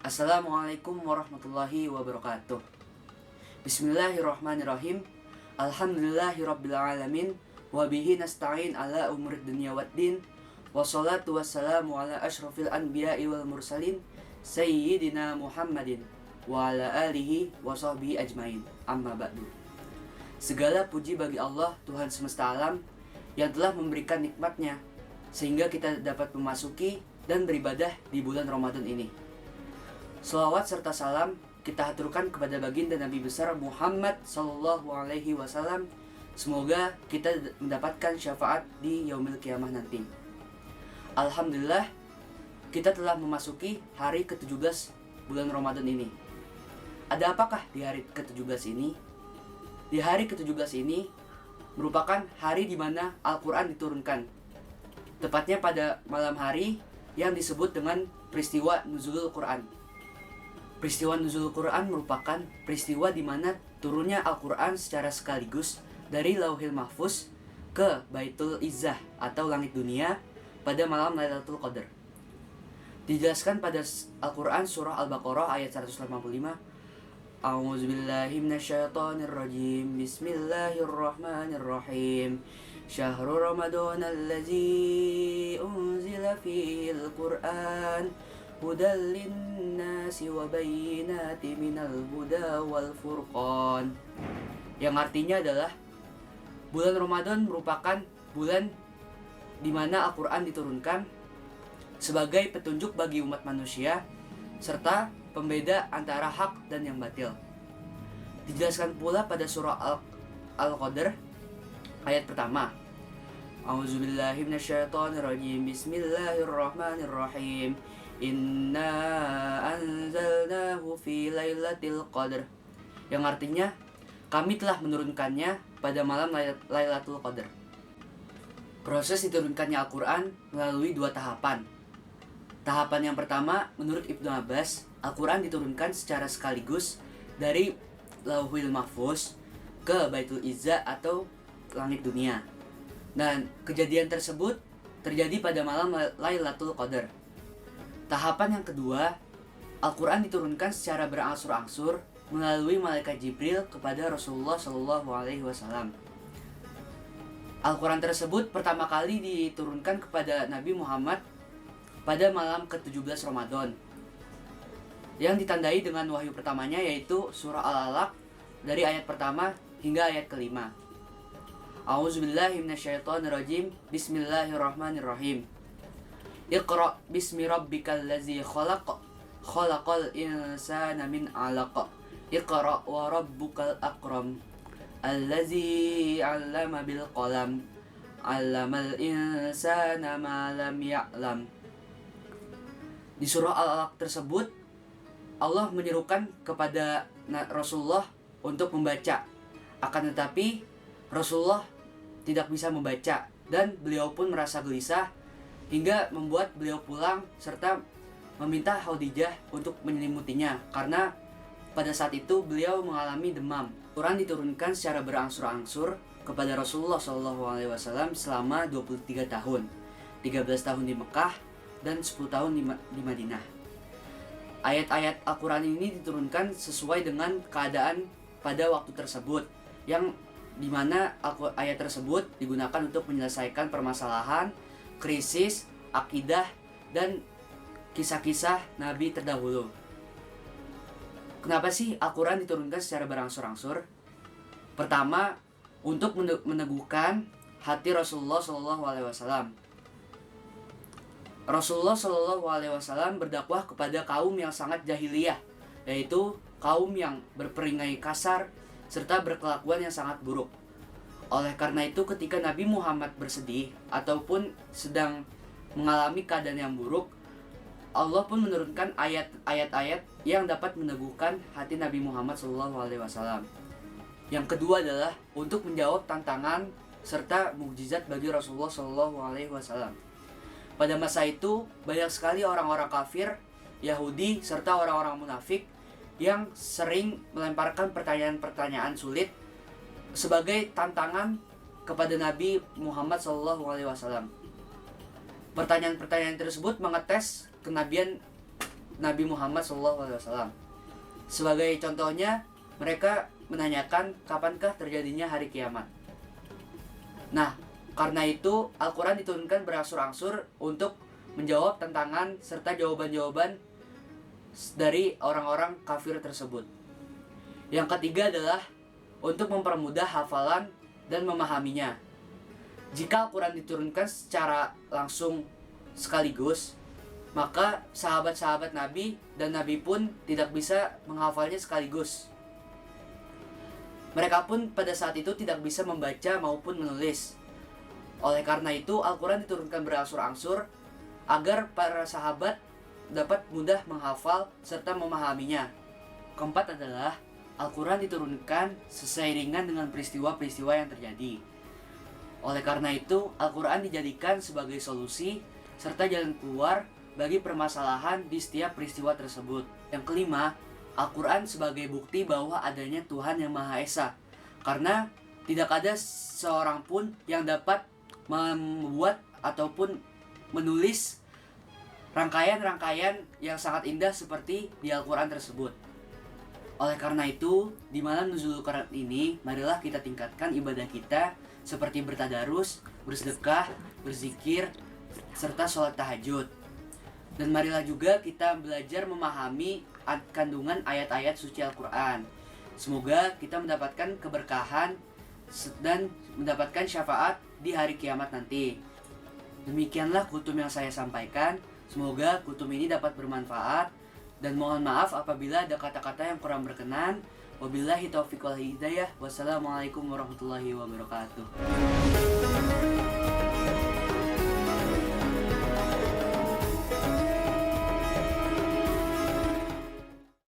Assalamualaikum warahmatullahi wabarakatuh. Bismillahirrahmanirrahim. Alhamdulillahirrabbilalamin. Wabihi nasta'in ala umurid dunia waddin. Wassalatu wassalamu ala ashrafil anbiya'i wal mursalin Sayyidina Muhammadin wa ala alihi wa sahbihi ajmain. Amma ba'du. Segala puji bagi Allah, Tuhan semesta alam, yang telah memberikan nikmatnya sehingga kita dapat memasuki dan beribadah di bulan Ramadan ini. Selawat serta salam kita haturkan kepada baginda Nabi besar Muhammad sallallahu alaihi wasallam. Semoga kita mendapatkan syafaat di yaumil kiamah nanti. Alhamdulillah, kita telah memasuki hari ke-17 bulan Ramadan ini. Ada apakah di hari ke-17 ini? Di hari ke-17 ini merupakan hari di mana Al-Quran diturunkan. Tepatnya pada malam hari yang disebut dengan peristiwa Nuzulul Quran. Peristiwa Nuzulul Quran merupakan peristiwa di mana turunnya Al-Quran secara sekaligus dari Lauhil Mahfuz ke Baitul Izzah atau langit dunia pada malam Lailatul Qadar. Dijelaskan pada Al-Quran surah Al-Baqarah ayat 185. A'udzubillahi minasyaitonirrajim. Bismillahirrahmanirrahim. Syahrul Ramadan allazi unzila fihil Qur'an hudal linnasi wa bayyinati minal huda wal furqan. Yang artinya adalah bulan Ramadan merupakan bulan di mana Al-Quran diturunkan sebagai petunjuk bagi umat manusia serta pembeda antara hak dan yang batil. Dijelaskan pula pada surah Al-Qadr ayat pertama. A'udzubillahi minasyaitonirrajim. Bismillahirrahmanirrahim. Inna anzalnahu fi lailatul qadr. Yang artinya kami telah menurunkannya pada malam Lailatul Qadar. Proses diturunkannya Al-Quran melalui dua tahapan. Tahapan yang pertama, menurut Ibnu Abbas, Al-Quran diturunkan secara sekaligus dari Lauhil Mahfuz ke Baitul Izzah atau langit dunia. Dan kejadian tersebut terjadi pada malam Lailatul Qadar. Tahapan yang kedua, Al-Quran diturunkan secara berangsur-angsur melalui malaikat Jibril kepada Rasulullah Shallallahu Alaihi Wasallam. Al-Quran tersebut pertama kali diturunkan kepada Nabi Muhammad pada malam ke-17 Ramadan, yang ditandai dengan wahyu pertamanya yaitu surah Al-Alaq dari ayat pertama hingga ayat kelima. A'udzubillahi minasyaitonirrajim. Bismillahirrahmanirrahim. Iqra bismi rabbikal ladzi khalaq khalaqal insana min 'alaq. Iqra wa rabbukal akram allazi 'allama bil qalam 'allamal insana ma lam ya'lam. Di surah Al-Alaq tersebut Allah menyerukan kepada Rasulullah untuk membaca. Akan tetapi Rasulullah tidak bisa membaca dan beliau pun merasa gelisah hingga membuat beliau pulang serta meminta Khadijah untuk menyelimutinya karena pada saat itu beliau mengalami demam. Quran diturunkan secara berangsur-angsur kepada Rasulullah SAW selama 23 tahun, 13 tahun di Mekah dan 10 tahun di Madinah. Ayat-ayat Al-Quran ini diturunkan sesuai dengan keadaan pada waktu tersebut, yang dimana ayat tersebut digunakan untuk menyelesaikan permasalahan, krisis, akidah, dan kisah-kisah Nabi terdahulu. Kenapa sih Al-Quran diturunkan secara berangsur-angsur? Pertama, untuk meneguhkan hati Rasulullah SAW. Rasulullah SAW berdakwah kepada kaum yang sangat jahiliyah, yaitu kaum yang berperingai kasar serta berkelakuan yang sangat buruk. Oleh karena itu ketika Nabi Muhammad bersedih ataupun sedang mengalami keadaan yang buruk, Allah pun menurunkan ayat-ayat yang dapat meneguhkan hati Nabi Muhammad SAW. Yang kedua adalah untuk menjawab tantangan serta mukjizat bagi Rasulullah SAW. Pada masa itu banyak sekali orang-orang kafir, Yahudi serta orang-orang munafik yang sering melemparkan pertanyaan-pertanyaan sulit sebagai tantangan kepada Nabi Muhammad SAW. Pertanyaan-pertanyaan tersebut mengetes kenabian Nabi Muhammad SAW. Sebagai contohnya, mereka menanyakan kapankah terjadinya hari kiamat. Nah, karena itu Al-Quran diturunkan berangsur-angsur untuk menjawab tantangan serta jawaban-jawaban dari orang-orang kafir tersebut. Yang ketiga adalah untuk mempermudah hafalan dan memahaminya. Jika Al-Quran diturunkan secara langsung sekaligus, maka sahabat-sahabat Nabi dan Nabi pun tidak bisa menghafalnya sekaligus. Mereka pun pada saat itu tidak bisa membaca maupun menulis. Oleh karena itu, Al-Quran diturunkan berangsur-angsur agar para sahabat dapat mudah menghafal serta memahaminya. Keempat adalah Al-Quran diturunkan seiringan dengan peristiwa-peristiwa yang terjadi. Oleh karena itu, Al-Quran dijadikan sebagai solusi serta jalan keluar bagi permasalahan di setiap peristiwa tersebut. Yang kelima, Al-Quran sebagai bukti bahwa adanya Tuhan yang Maha Esa. Karena tidak ada seorang pun yang dapat membuat ataupun menulis rangkaian-rangkaian yang sangat indah seperti di Al-Quran tersebut. Oleh karena itu, di malam Nuzulul Quran ini, marilah kita tingkatkan ibadah kita seperti bertadarus, bersedekah, berzikir, serta sholat tahajud. Dan marilah juga kita belajar memahami kandungan ayat-ayat suci Al-Quran. Semoga kita mendapatkan keberkahan dan mendapatkan syafaat di hari kiamat nanti. Demikianlah kutum yang saya sampaikan. Semoga kutum ini dapat bermanfaat. Dan mohon maaf apabila ada kata-kata yang kurang berkenan. Wabillahi taufiq wal hidayah. Wassalamualaikum warahmatullahi wabarakatuh.